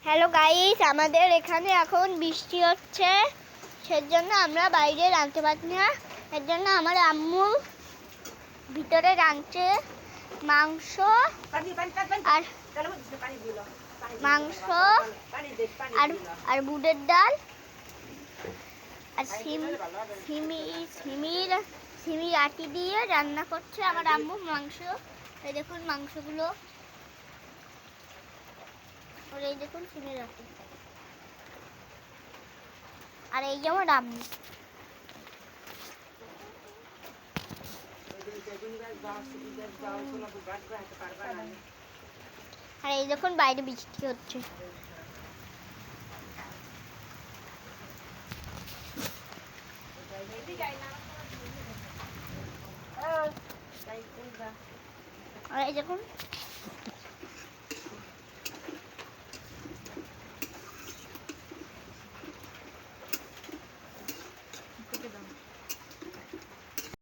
Hello guys, আমাদের এখানে এখন বৃষ্টি হচ্ছে, সেজন্য আমরা বাইরে রাঁধতে পারছি না। এর জন্য আমার আম্মু ভিতরে রাঁধছে মাংস আর মাংস আর বুটের ডাল আর সিমির আটি দিয়ে রান্না করছে আমার আম্মু মাংস। এই দেখুন মাংসগুলো, আর এই দেখুন সিমির আটি, আর এই যে আমার আম্মু। আর এই দেখুন বাইরে বৃষ্টি হচ্ছে। আর এই দেখুন